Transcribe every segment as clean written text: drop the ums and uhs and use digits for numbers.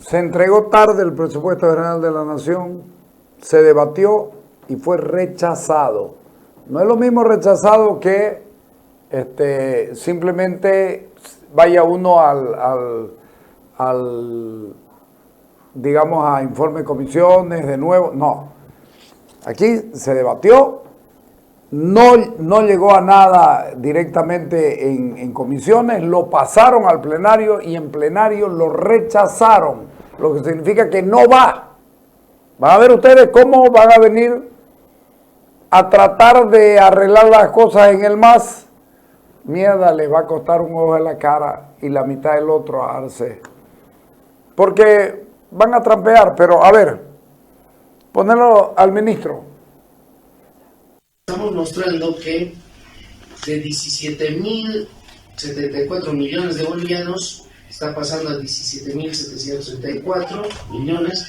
Se entregó tarde el presupuesto general de la Nación, se debatió y fue rechazado. No es lo mismo rechazado que simplemente vaya uno digamos, a informe de comisiones de nuevo. No, aquí se debatió, no llegó a nada directamente en comisiones, lo pasaron al plenario y en plenario lo rechazaron, lo que significa que no va. Van a ver ustedes cómo van a venir a tratar de arreglar las cosas en el MAS. Mierda, les va a costar un ojo en la cara y la mitad del otro a Arce. Porque van a trampear, pero a ver, ponerlo al ministro. Estamos mostrando que de 17.074 millones de bolivianos está pasando a 17.734 millones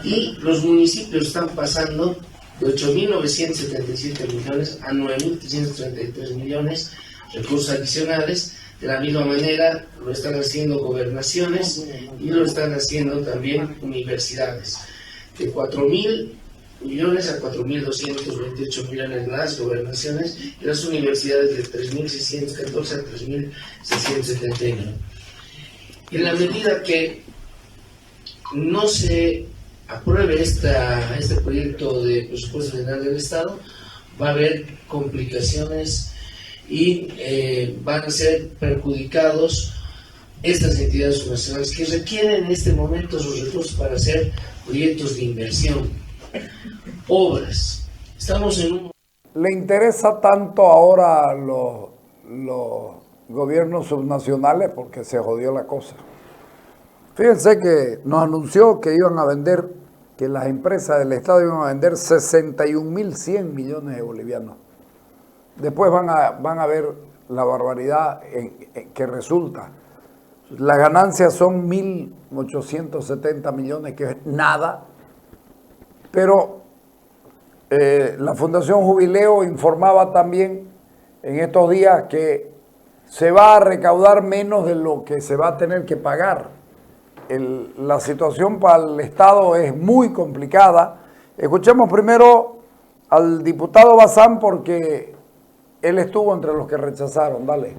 y los municipios están pasando de 8.977 millones a 9.333 millones, recursos adicionales. De la misma manera lo están haciendo gobernaciones y lo están haciendo también universidades. De 4.000 millones a 4.228 millones las gobernaciones y las universidades de 3.614 a 3.679. En la medida que no se apruebe este proyecto de presupuesto general del Estado, va a haber complicaciones y van a ser perjudicados estas entidades subnacionales que requieren en este momento sus recursos para hacer proyectos de inversión, obras. Estamos en un... ¿Le interesa tanto ahora los gobiernos subnacionales? Porque se jodió la cosa. Fíjense que nos anunció que iban a vender, que las empresas del Estado iban a vender 61.100 millones de bolivianos. Después van a ver la barbaridad que resulta. Las ganancias son 1.870 millones, que es nada, pero la Fundación Jubileo informaba también en estos días que se va a recaudar menos de lo que se va a tener que pagar. La situación para el Estado es muy complicada. Escuchemos primero al diputado Bazán porque él estuvo entre los que rechazaron. Dale.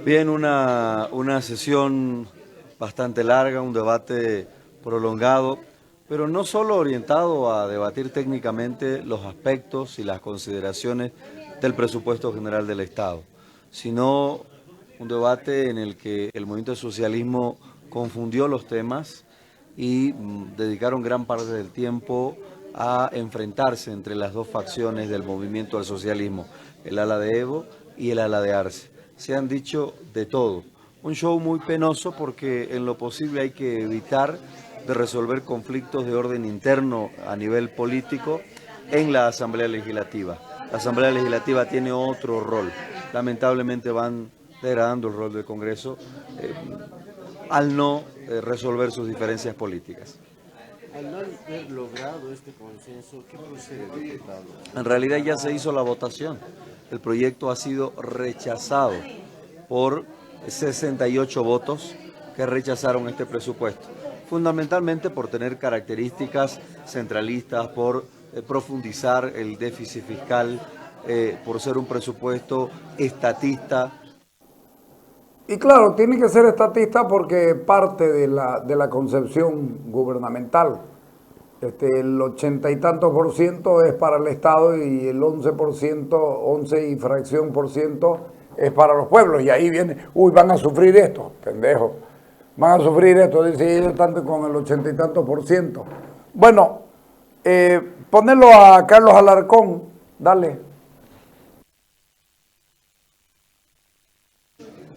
Bien, una sesión bastante larga, un debate prolongado, pero no solo orientado a debatir técnicamente los aspectos y las consideraciones del presupuesto general del Estado, sino un debate en el que el movimiento del socialismo confundió los temas y dedicaron gran parte del tiempo a enfrentarse entre las dos facciones del movimiento al socialismo, el ala de Evo y el ala de Arce. Se han dicho de todo. Un show muy penoso porque en lo posible hay que evitar de resolver conflictos de orden interno a nivel político en la Asamblea Legislativa. La Asamblea Legislativa tiene otro rol. Lamentablemente van degradando el rol del Congreso al no resolver sus diferencias políticas. Al no haber logrado este consenso, ¿qué procede, diputado? En realidad ya se hizo la votación. El proyecto ha sido rechazado por 68 votos que rechazaron este presupuesto, fundamentalmente por tener características centralistas, por profundizar el déficit fiscal, por ser un presupuesto estatista. Y claro, tiene que ser estatista porque parte de la concepción gubernamental. El 80 y tantos por ciento es para el Estado y el 11%, 11 y fracción por ciento es para los pueblos. Y ahí viene, uy, van a sufrir esto, pendejo. Van a sufrir esto, dice ellos, tanto con el 80 y tantos por ciento. Bueno, ponerlo a Carlos Alarcón, dale.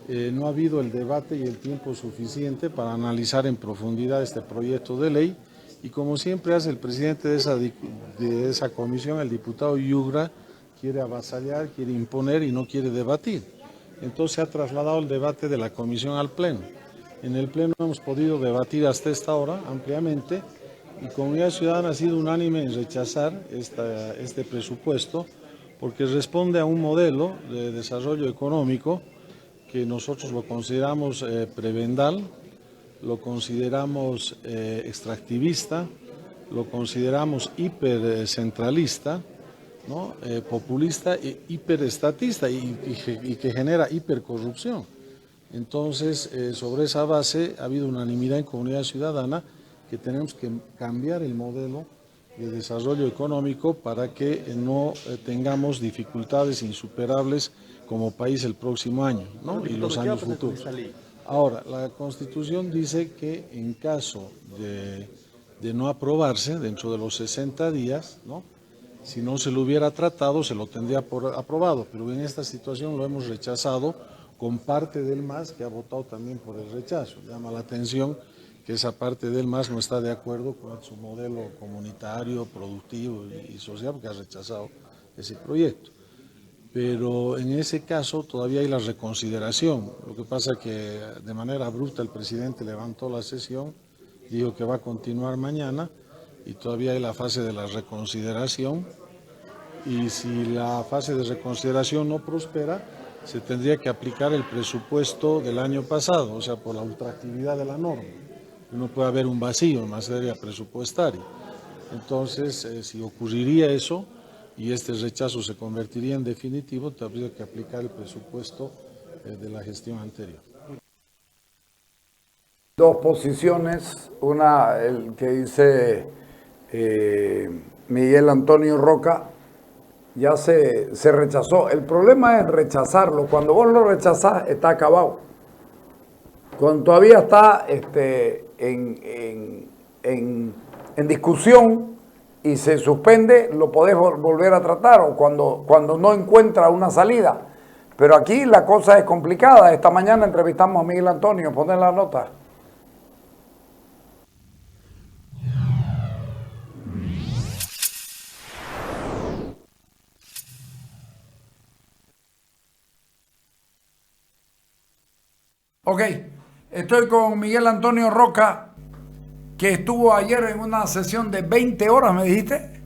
No ha habido el debate y el tiempo suficiente para analizar en profundidad este proyecto de ley y como siempre hace el presidente de esa comisión, el diputado Yugra, quiere avasallar, quiere imponer y no quiere debatir. Entonces se ha trasladado el debate de la comisión al pleno. En el pleno hemos podido debatir hasta esta hora ampliamente y Comunidad Ciudadana ha sido unánime en rechazar este presupuesto porque responde a un modelo de desarrollo económico que nosotros lo consideramos prebendal, lo consideramos extractivista, lo consideramos hipercentralista, ¿no? Populista e hiperestatista y que genera hipercorrupción. Entonces, sobre esa base ha habido unanimidad en comunidad ciudadana que tenemos que cambiar el modelo de desarrollo económico para que no tengamos dificultades insuperables como país el próximo año, ¿no? Y los años futuros. Ahora, la Constitución dice que en caso de no aprobarse dentro de los 60 días, ¿no? Si no se lo hubiera tratado, se lo tendría por aprobado, pero en esta situación lo hemos rechazado con parte del MAS que ha votado también por el rechazo. Llama la atención que esa parte del MAS no está de acuerdo con su modelo comunitario, productivo y social, porque ha rechazado ese proyecto. Pero en ese caso todavía hay la reconsideración. Lo que pasa es que de manera abrupta el presidente levantó la sesión, dijo que va a continuar mañana y todavía hay la fase de la reconsideración. Y si la fase de reconsideración no prospera, se tendría que aplicar el presupuesto del año pasado, o sea, por la ultraactividad de la norma. No puede haber un vacío en materia presupuestaria. Entonces, si ocurriría eso y este rechazo se convertiría en definitivo, tendría que aplicar el presupuesto de la gestión anterior. Dos posiciones, una el que dice Miguel Antonio Roca, ya se rechazó. El problema es rechazarlo. Cuando vos lo rechazás, está acabado. Cuando todavía está en discusión y se suspende, lo podés volver a tratar, o cuando no encuentra una salida. Pero aquí la cosa es complicada. Esta mañana entrevistamos a Miguel Antonio, ponen la nota. Ok, estoy con Miguel Antonio Roca, que estuvo ayer en una sesión de 20 horas, ¿me dijiste?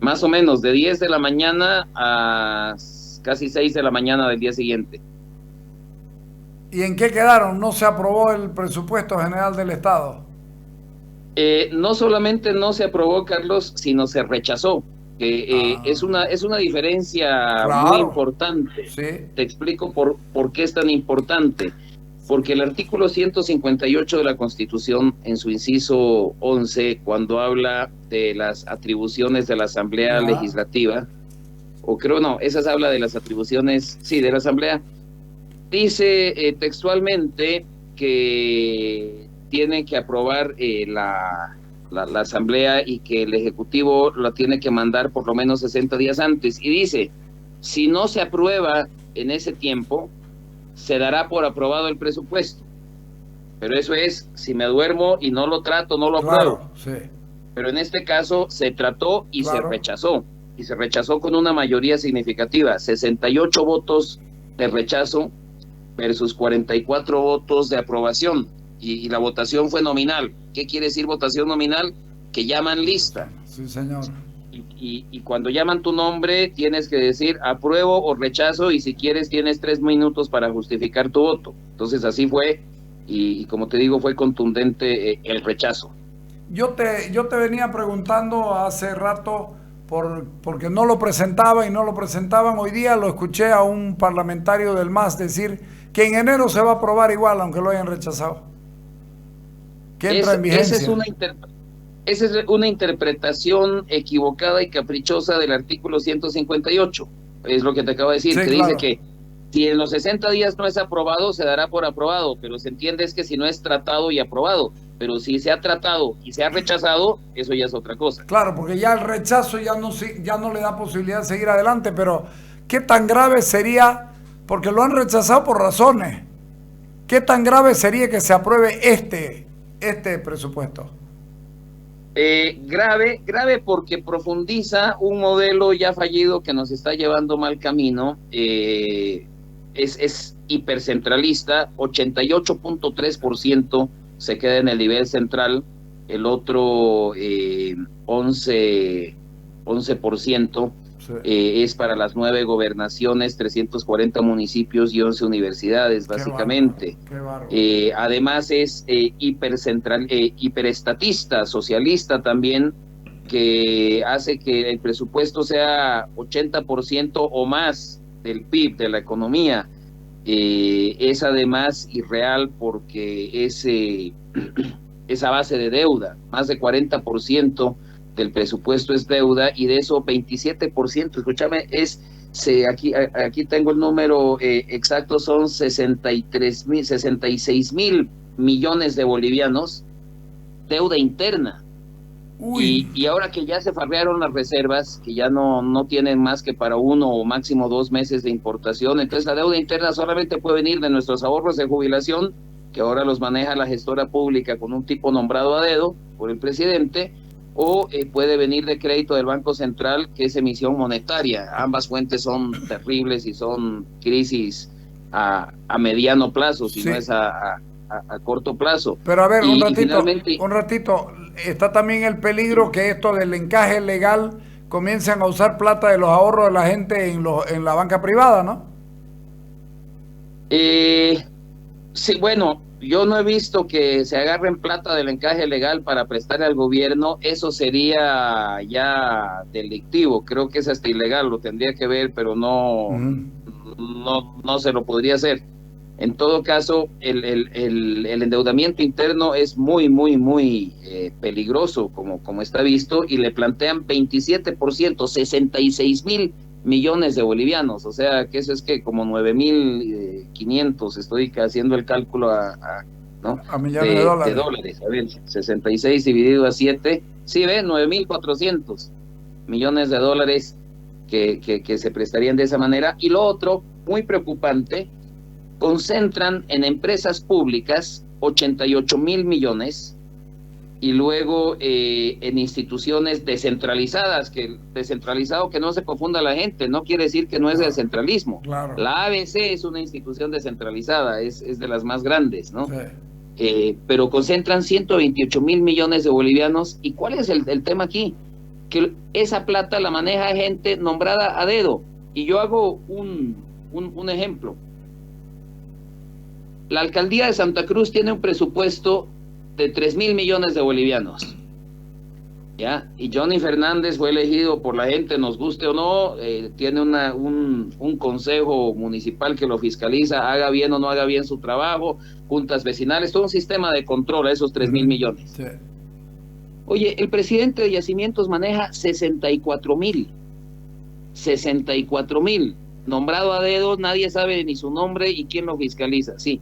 Más o menos, de 10 de la mañana a casi 6 de la mañana del día siguiente. ¿Y en qué quedaron? ¿No se aprobó el presupuesto general del Estado? No solamente no se aprobó, Carlos, sino se rechazó. Es una diferencia Claro. muy importante. Sí. Te explico por qué es tan importante. Porque el artículo 158 de la Constitución, en su inciso 11, cuando habla de las atribuciones de la Asamblea Legislativa, o creo no, esas habla de las atribuciones, sí, de la Asamblea, dice textualmente que tiene que aprobar la Asamblea y que el Ejecutivo lo tiene que mandar por lo menos 60 días antes. Y dice, si no se aprueba en ese tiempo, se dará por aprobado el presupuesto. Pero eso es, si me duermo y no lo trato, no lo apruebo. Sí. Pero en este caso se trató y Claro. se rechazó. Y se rechazó con una mayoría significativa, 68 votos de rechazo versus 44 votos de aprobación. Y la votación fue nominal. ¿Qué quiere decir votación nominal? Que llaman lista. Sí, señor. Y cuando llaman tu nombre tienes que decir apruebo o rechazo, y si quieres tienes 3 minutos para justificar tu voto. Entonces así fue, y como te digo, fue contundente el rechazo. Yo te venía preguntando hace rato porque no lo presentaba y no lo presentaban. Hoy día lo escuché a un parlamentario del MAS decir que en enero se va a aprobar igual, aunque lo hayan rechazado. Que entra en vigencia. Esa es una interpretación equivocada y caprichosa del artículo 158. Es lo que te acabo de decir, Sí, que claro. dice que si en los 60 días no es aprobado, se dará por aprobado, pero se entiende es que si no es tratado y aprobado, pero si se ha tratado y se ha rechazado, eso ya es otra cosa. Claro, porque ya el rechazo ya no le da posibilidad de seguir adelante, pero ¿qué tan grave sería? Porque lo han rechazado por razones. ¿Qué tan grave sería que se apruebe este presupuesto? Grave porque profundiza un modelo ya fallido que nos está llevando mal camino. Es hipercentralista, 88.3% se queda en el nivel central, el otro 11%, Sí. Es para las 9 gobernaciones, 340 municipios y 11 universidades, básicamente. Qué bárbaro. Además es hiperestatista, socialista también, que hace que el presupuesto sea 80% o más del PIB, de la economía. Es además irreal porque es a base de deuda, más de 40% del presupuesto es deuda, y de eso 27%, escúchame, aquí tengo el número exacto, son 66 mil millones de bolivianos, deuda interna. Y ahora que ya se farrearon las reservas, que ya no tienen más que para 1 o máximo 2 meses de importación, entonces la deuda interna solamente puede venir de nuestros ahorros de jubilación, que ahora los maneja la gestora pública con un tipo nombrado a dedo por el presidente, o puede venir de crédito del Banco Central, que es emisión monetaria. Ambas fuentes son terribles y son crisis a mediano plazo, si no es a corto plazo. Pero a ver, finalmente, un ratito, está también el peligro que esto del encaje legal comiencen a usar plata de los ahorros de la gente en la banca privada, ¿no? Sí, bueno, yo no he visto que se agarren plata del encaje legal para prestar al gobierno. Eso sería ya delictivo, creo que es hasta ilegal, lo tendría que ver, pero no se lo podría hacer. En todo caso, el endeudamiento interno es muy, muy, muy peligroso, como está visto, y le plantean 27%, 66 mil millones de bolivianos, o sea, que eso es que como 9.500, estoy haciendo el cálculo ¿no? A millones de dólares. A ver, 66 dividido a 7, sí, ve, 9.400 millones de dólares que se prestarían de esa manera. Y lo otro, muy preocupante, concentran en empresas públicas 88 mil millones, y luego en instituciones descentralizadas, que descentralizado, que no se confunda la gente, no quiere decir que no es descentralismo. Claro. La ABC es una institución descentralizada, es de las más grandes, ¿no? Sí. Pero concentran 128 mil millones de bolivianos. ¿Y cuál es el tema aquí? Que esa plata la maneja gente nombrada a dedo. Y yo hago un ejemplo. La alcaldía de Santa Cruz tiene un presupuesto de 3.000 millones de bolivianos, ¿ya? Y Johnny Fernández fue elegido por la gente, nos guste o no, tiene un consejo municipal que lo fiscaliza, haga bien o no haga bien su trabajo, juntas vecinales, todo un sistema de control a esos 3.000 millones. Sí. Oye, el presidente de Yacimientos maneja 64.000, nombrado a dedo, nadie sabe ni su nombre y quién lo fiscaliza, sí,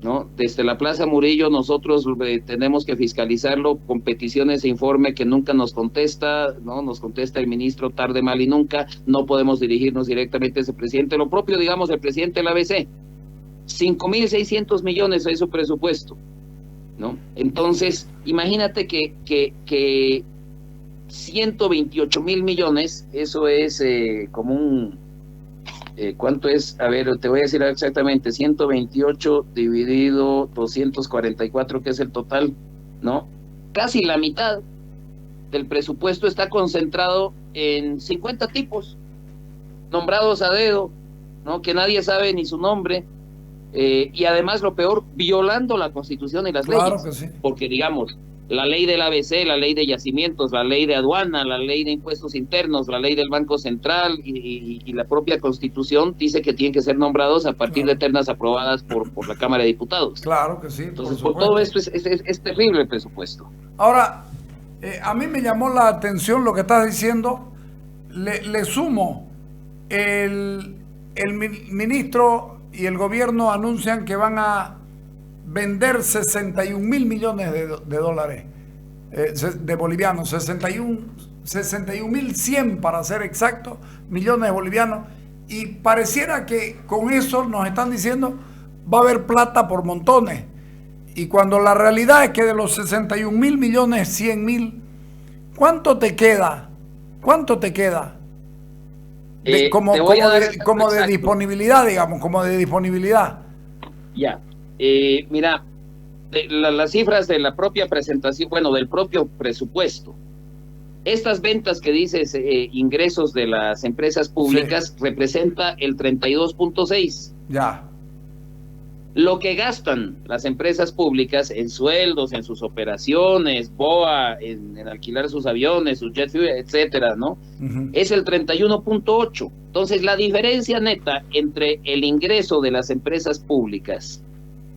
¿no? Desde la Plaza Murillo nosotros tenemos que fiscalizarlo con peticiones de informe que nunca nos contesta, ¿no? Nos contesta el ministro tarde, mal y nunca, no podemos dirigirnos directamente a ese presidente. Lo propio, digamos, el presidente de la ABC, 5.600 millones es su presupuesto, ¿no? Entonces, imagínate que 128 mil millones, eso es como un... ¿cuánto es? A ver, te voy a decir exactamente, 128 dividido 244, que es el total, ¿no? Casi la mitad del presupuesto está concentrado en 50 tipos, nombrados a dedo, ¿no? Que nadie sabe ni su nombre, y además lo peor, violando la Constitución y las leyes. Que sí. Porque digamos, la ley del ABC, la ley de yacimientos, la ley de aduana, la ley de impuestos internos, la ley del Banco Central y la propia Constitución dice que tienen que ser nombrados a partir de ternas aprobadas por la Cámara de Diputados. Claro que sí. Entonces, por todo esto es terrible el presupuesto. Ahora, a mí me llamó la atención lo que estás diciendo. Le sumo, el ministro y el gobierno anuncian que van a vender 61 mil millones de dólares, de bolivianos, 61.100 para ser exacto, millones de bolivianos, y pareciera que con eso nos están diciendo va a haber plata por montones, y cuando la realidad es que de los 61 mil millones, 100 mil, ¿cuánto te queda? ¿Cuánto te queda? Como de disponibilidad, digamos, como de disponibilidad. Ya. Mira, las cifras de la propia presentación, bueno, del propio presupuesto, Estas ventas que dices, ingresos de las empresas públicas, representa el 32.6. Ya. Lo que gastan las empresas públicas en sueldos, en sus operaciones, BOA, en alquilar sus aviones, sus jet fuel, etcétera, ¿no? Es el 31.8. Entonces, la diferencia neta entre el ingreso de las empresas públicas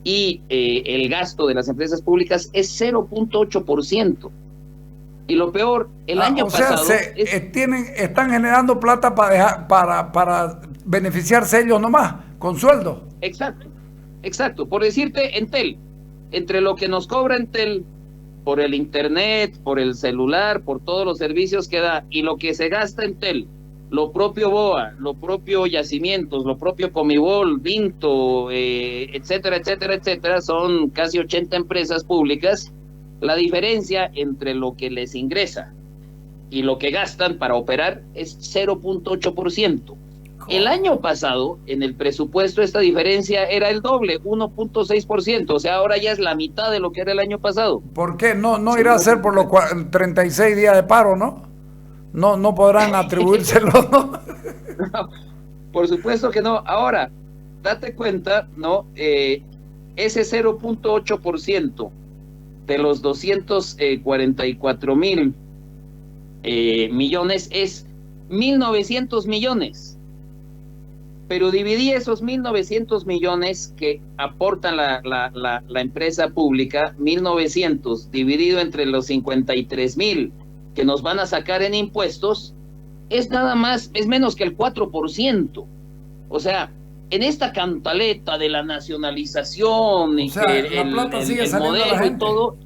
y el gasto de las empresas públicas es 0.8%. Y lo peor, el año pasado... están generando plata para beneficiarse ellos nomás, con sueldo. Exacto. Por decirte, Entel, entre lo que nos cobra Entel por el internet, por el celular, por todos los servicios que da, y lo que se gasta Entel, lo propio BOA, lo propio Yacimientos, lo propio Comibol, Vinto, etcétera, son casi 80 empresas públicas. La diferencia entre lo que les ingresa y lo que gastan para operar es 0.8%. El año pasado, en el presupuesto, esta diferencia era el doble, 1.6%. O sea, ahora ya es la mitad de lo que era el año pasado. ¿Por qué? No irá a ser por los 36 días de paro, ¿no? No podrán atribuírselo, ¿no? No, por supuesto que no. Ahora, date cuenta, ¿no? Ese 0.8% de los 244 mil millones es 1.900 millones. Pero dividí esos 1.900 millones que aportan la empresa pública, 1.900 dividido entre los 53,000 que nos van a sacar en impuestos, es menos que el 4%. O sea, en esta cantaleta de la nacionalización y el modelo y todo,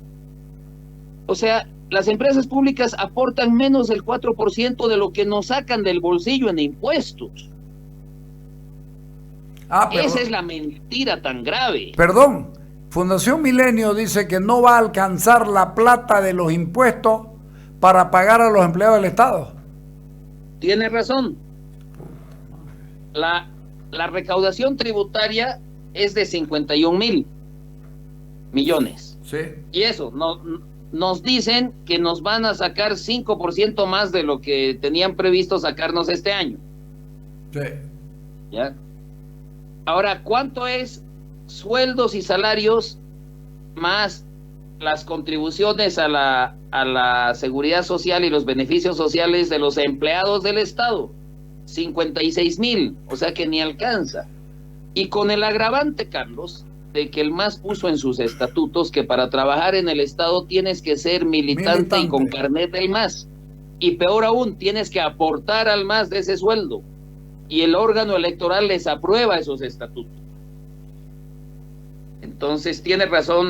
o sea, las empresas públicas aportan menos del 4% de lo que nos sacan del bolsillo en impuestos. Esa es la mentira tan grave. Perdón, Fundación Milenio dice que no va a alcanzar la plata de los impuestos para pagar a los empleados del Estado. Tiene razón. La recaudación tributaria es de 51,000 millones. Sí. Y eso, nos dicen que nos van a sacar 5% más de lo que tenían previsto sacarnos este año. Sí. ¿Ya? Ahora, ¿cuánto es sueldos y salarios más las contribuciones a la seguridad social y los beneficios sociales de los empleados del Estado? 56,000, o sea que ni alcanza. Y con el agravante, Carlos, de que el MAS puso en sus estatutos que para trabajar en el Estado tienes que ser militante y con carnet del MAS. Y peor aún, tienes que aportar al MAS de ese sueldo. Y el órgano electoral les aprueba esos estatutos. Entonces, tiene razón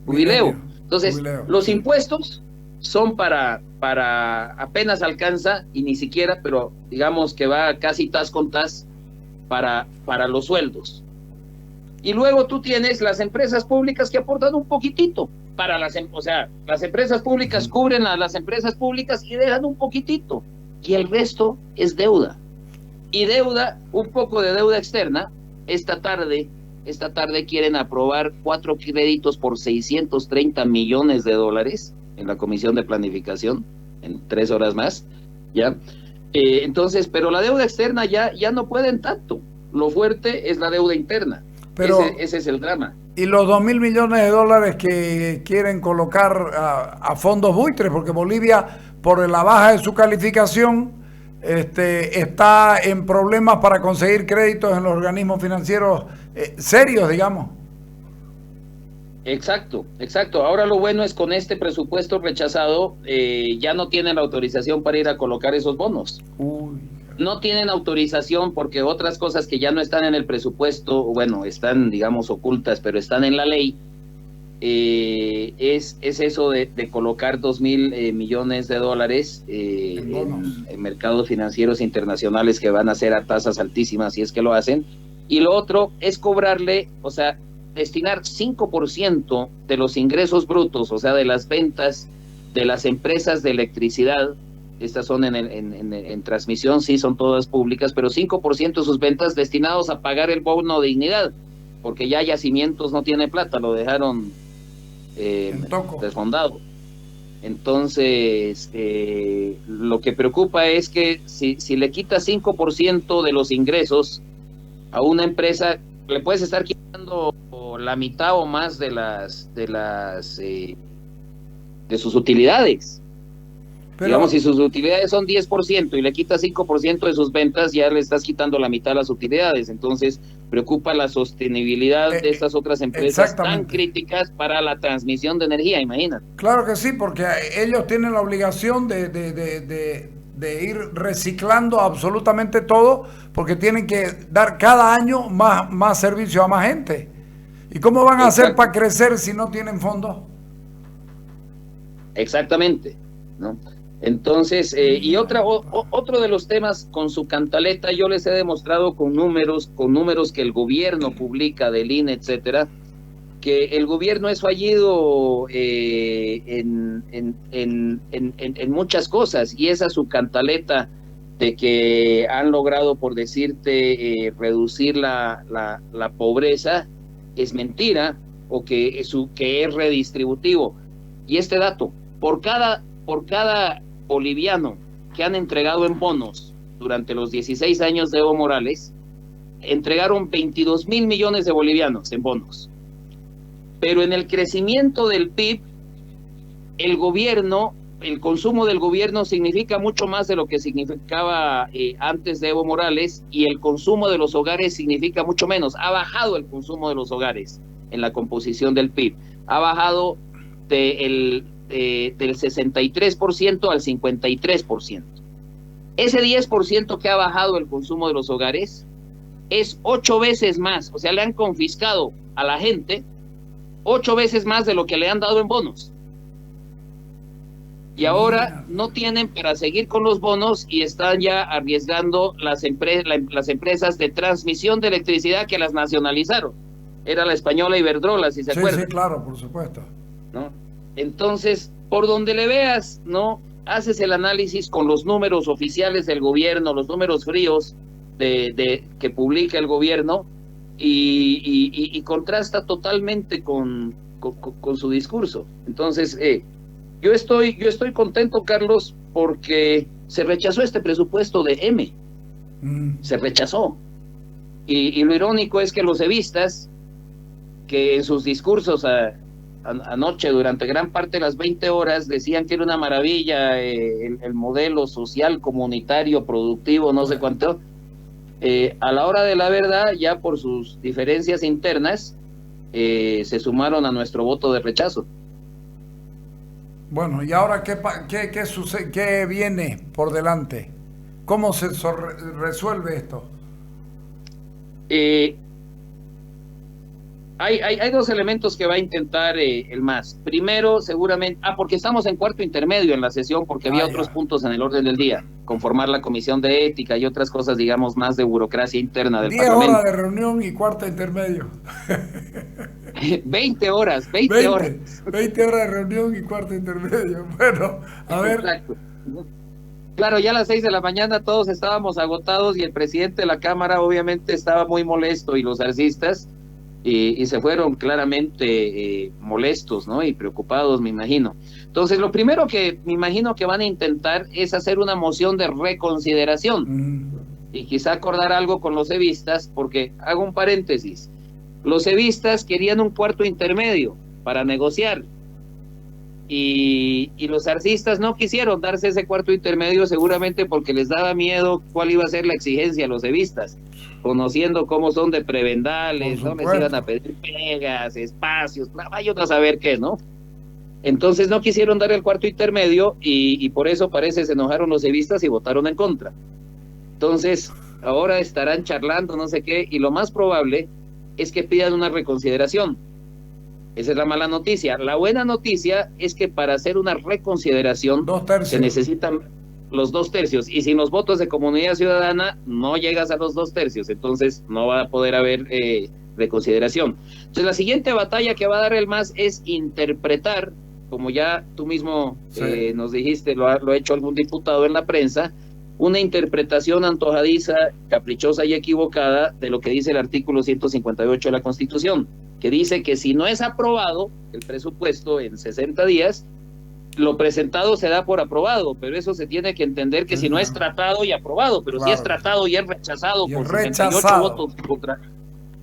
Jubileo. Entonces, los impuestos son para apenas alcanza, y ni siquiera, pero digamos que va casi tas con tas para los sueldos. Y luego tú tienes las empresas públicas que aportan un poquitito para las empresas públicas cubren a las empresas públicas y dejan un poquitito, y el resto es deuda. Y deuda, un poco de deuda externa. Esta tarde quieren aprobar 4 créditos por $630 millones en la Comisión de Planificación, en 3 horas más, ¿ya? Entonces, pero la deuda externa ya no pueden tanto. Lo fuerte es la deuda interna. Pero, ese es el drama. Y los $2,000 millones que quieren colocar a fondos buitres, porque Bolivia, por la baja de su calificación, está en problemas para conseguir créditos en los organismos financieros serios, digamos. Exacto. Ahora lo bueno es con este presupuesto rechazado, ya no tienen la autorización para ir a colocar esos bonos. No tienen autorización porque otras cosas que ya no están en el presupuesto, bueno, están, digamos, ocultas, pero están en la ley, es eso de colocar $2,000 millones en mercados financieros internacionales que van a ser a tasas altísimas si es que lo hacen. Y lo otro es cobrarle, o sea, destinar 5% de los ingresos brutos, o sea, de las ventas de las empresas de electricidad. Estas son en transmisión, sí, son todas públicas, pero 5% de sus ventas destinados a pagar el bono de dignidad, porque ya Yacimientos no tiene plata, lo dejaron desfondado. Entonces, lo que preocupa es que si le quitas 5% de los ingresos a una empresa, le puedes estar quitando la mitad o más de sus utilidades. Pero, digamos, si sus utilidades son 10% y le quitas 5% de sus ventas, ya le estás quitando la mitad de las utilidades. Entonces, preocupa la sostenibilidad de estas otras empresas tan críticas para la transmisión de energía, imagínate. Claro que sí, porque ellos tienen la obligación de ir reciclando absolutamente todo, porque tienen que dar cada año más servicio a más gente. ¿Y cómo van a hacer para crecer si no tienen fondos? Exactamente, ¿no? Entonces, y otro de los temas con su cantaleta, yo les he demostrado con números que el gobierno publica del INE, etcétera, que el gobierno es fallido en muchas cosas, y esa su cantaleta de que han logrado, por decirte, reducir la pobreza, es mentira, o que es redistributivo. Y este dato, por cada boliviano que han entregado en bonos durante los 16 años de Evo Morales, entregaron 22,000 millones de bolivianos en bonos. Pero en el crecimiento del PIB, el consumo del gobierno significa mucho más de lo que significaba antes de Evo Morales, y el consumo de los hogares significa mucho menos. Ha bajado el consumo de los hogares en la composición del PIB. Ha bajado del 63% al 53%. Ese 10% que ha bajado el consumo de los hogares es 8 veces más, o sea, le han confiscado a la gente 8 veces más de lo que le han dado en bonos. Y ahora no tienen para seguir con los bonos y están ya arriesgando las empresas de transmisión de electricidad que las nacionalizaron. Era la española Iberdrola, si se acuerdan. Sí, claro, por supuesto. ¿No? Entonces, por donde le veas, ¿no? Haces el análisis con los números oficiales del gobierno, los números fríos que publica el gobierno, y contrasta totalmente con su discurso. Entonces, yo estoy contento, Carlos, porque se rechazó este presupuesto de M. Se rechazó. Y lo irónico es que los evistas, que en sus discursos anoche, durante gran parte de las 20 horas, decían que era una maravilla el modelo social, comunitario, productivo, no sé cuánto, a la hora de la verdad, ya por sus diferencias internas, se sumaron a nuestro voto de rechazo. Bueno, ¿y ahora qué sucede? ¿Qué viene por delante? ¿Cómo se resuelve esto? Hay dos elementos que va a intentar el MAS. Primero, seguramente, porque estamos en cuarto intermedio en la sesión, porque había otros puntos en el orden del día, conformar la comisión de ética y otras cosas, digamos, más de burocracia interna del Parlamento. 10 horas de reunión y cuarto intermedio. 20 horas. 20 horas de reunión y cuarto intermedio. Bueno, a ver. Exacto. Claro, ya a las 6 de la mañana todos estábamos agotados y el presidente de la Cámara obviamente estaba muy molesto, y los arcistas, y se fueron claramente molestos, ¿no? Y preocupados, me imagino. Entonces, lo primero que me imagino que van a intentar es hacer una moción de reconsideración, y quizá acordar algo con los evistas, porque, hago un paréntesis, los evistas querían un cuarto intermedio para negociar, y los arcistas no quisieron darse ese cuarto intermedio, seguramente porque les daba miedo cuál iba a ser la exigencia a los evistas, conociendo cómo son de prebendales, no les iban a pedir pegas, espacios, vaya a saber qué, ¿no? Entonces no quisieron dar el cuarto intermedio, y por eso parece se enojaron los evistas y votaron en contra. Entonces ahora estarán charlando, no sé qué, y lo más probable es que pidan una reconsideración. Esa es la mala noticia. La buena noticia es que para hacer una reconsideración se necesitan los 2/3, y sin los votos de Comunidad Ciudadana no llegas a los 2/3, entonces no va a poder haber reconsideración. Entonces la siguiente batalla que va a dar el MAS es interpretar, como ya tú mismo nos dijiste, lo ha hecho algún diputado en la prensa, una interpretación antojadiza, caprichosa y equivocada de lo que dice el artículo 158 de la Constitución, que dice que si no es aprobado el presupuesto en 60 días, lo presentado se da por aprobado, pero eso se tiene que entender que si no es tratado y aprobado, pero si es tratado y es rechazado Y por es 68 rechazado. votos contra,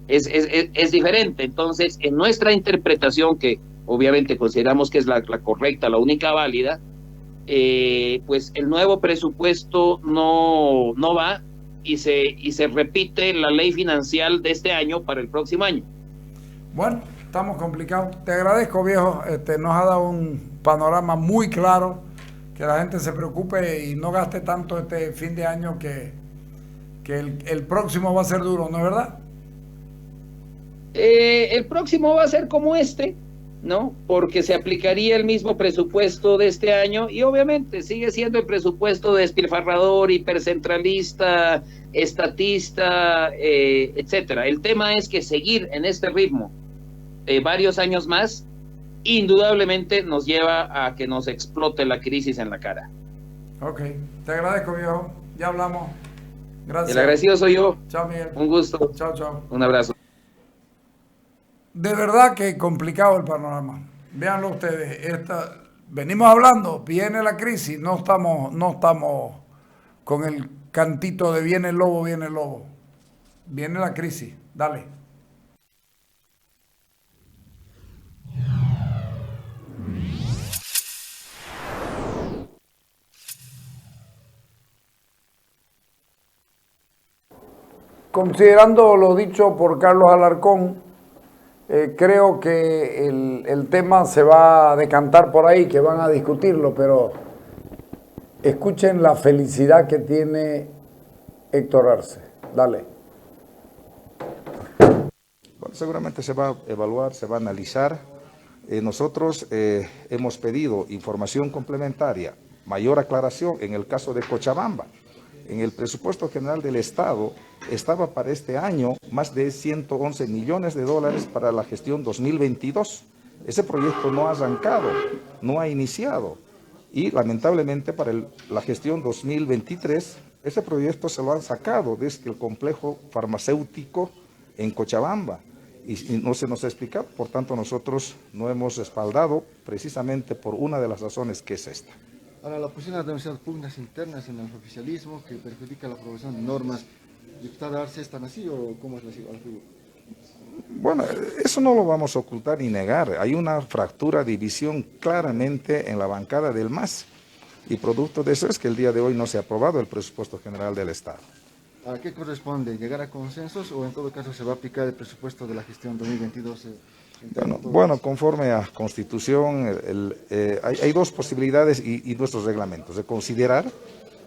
es diferente. Entonces, en nuestra interpretación, que obviamente consideramos que es la correcta, la única válida, pues el nuevo presupuesto no va y se repite la ley financiera de este año para el próximo año. Bueno, estamos complicados. Te agradezco, viejo. Nos ha dado un panorama muy claro, que la gente se preocupe y no gaste tanto este fin de año, que el próximo va a ser duro, ¿no es verdad? El próximo va a ser como este, ¿no? Porque se aplicaría el mismo presupuesto de este año y obviamente sigue siendo el presupuesto despilfarrador, hipercentralista, estatista, etcétera. El tema es que seguir en este ritmo varios años más, indudablemente nos lleva a que nos explote la crisis en la cara. Ok, te agradezco, viejo. Ya hablamos. Gracias. El agradecido soy yo. Chao, Miguel. Un gusto. Chao, chao. Un abrazo. De verdad que complicado el panorama. Véanlo ustedes. Venimos hablando, viene la crisis, no estamos con el cantito de viene el lobo, viene el lobo. Viene la crisis, dale. Considerando lo dicho por Carlos Alarcón, creo que el tema se va a decantar por ahí, que van a discutirlo, pero escuchen la felicidad que tiene Héctor Arce. Dale. Bueno, seguramente se va a evaluar, se va a analizar. Nosotros hemos pedido información complementaria, mayor aclaración en el caso de Cochabamba. En el presupuesto general del Estado estaba para este año más de 111 millones de dólares para la gestión 2022. Ese proyecto no ha arrancado, no ha iniciado. Y lamentablemente para la gestión 2023, ese proyecto se lo han sacado desde el complejo farmacéutico en Cochabamba. Y no se nos ha explicado, por tanto nosotros no hemos respaldado precisamente por una de las razones, que es esta. Ahora, la oposición ha denunciado pugnas internas en el oficialismo que perjudica la aprobación de normas. ¿Diputado Arce es tan así o cómo es la situación? Bueno, eso no lo vamos a ocultar ni negar. Hay una fractura, división claramente en la bancada del MAS. Y producto de eso es que el día de hoy no se ha aprobado el presupuesto general del Estado. ¿A qué corresponde? ¿Llegar a consensos o en todo caso se va a aplicar el presupuesto de la gestión 2022? Bueno, conforme a Constitución, hay dos posibilidades y nuestros reglamentos: de considerar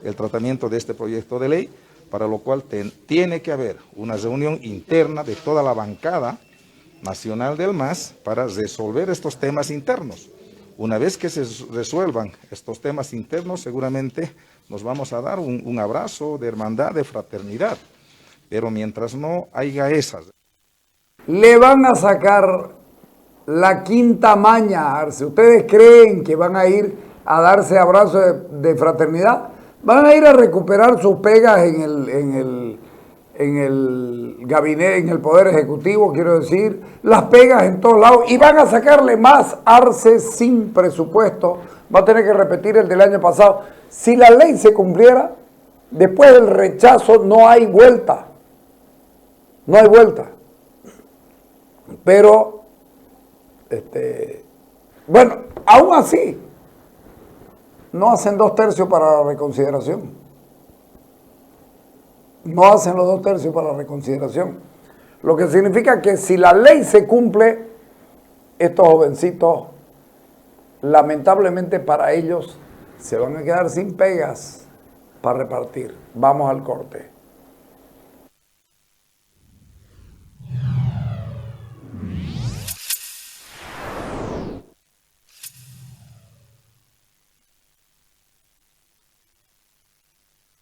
el tratamiento de este proyecto de ley, para lo cual tiene que haber una reunión interna de toda la bancada nacional del MAS para resolver estos temas internos. Una vez que se resuelvan estos temas internos, seguramente nos vamos a dar un abrazo de hermandad, de fraternidad, pero mientras no haya esas. Le van a sacar la quinta maña a Arce. ¿Ustedes creen que van a ir a darse abrazos de fraternidad? Van a ir a recuperar sus pegas en el gabinete, en el Poder Ejecutivo, quiero decir, las pegas en todos lados, y van a sacarle más. Arce sin presupuesto va a tener que repetir el del año pasado. Si la ley se cumpliera, después del rechazo no hay vuelta. No hay vuelta. Pero, bueno, aún así, no hacen 2/3 para la reconsideración. No hacen los 2/3 para la reconsideración. Lo que significa que si la ley se cumple, estos jovencitos, lamentablemente para ellos, se van a quedar sin pegas para repartir. Vamos al corte.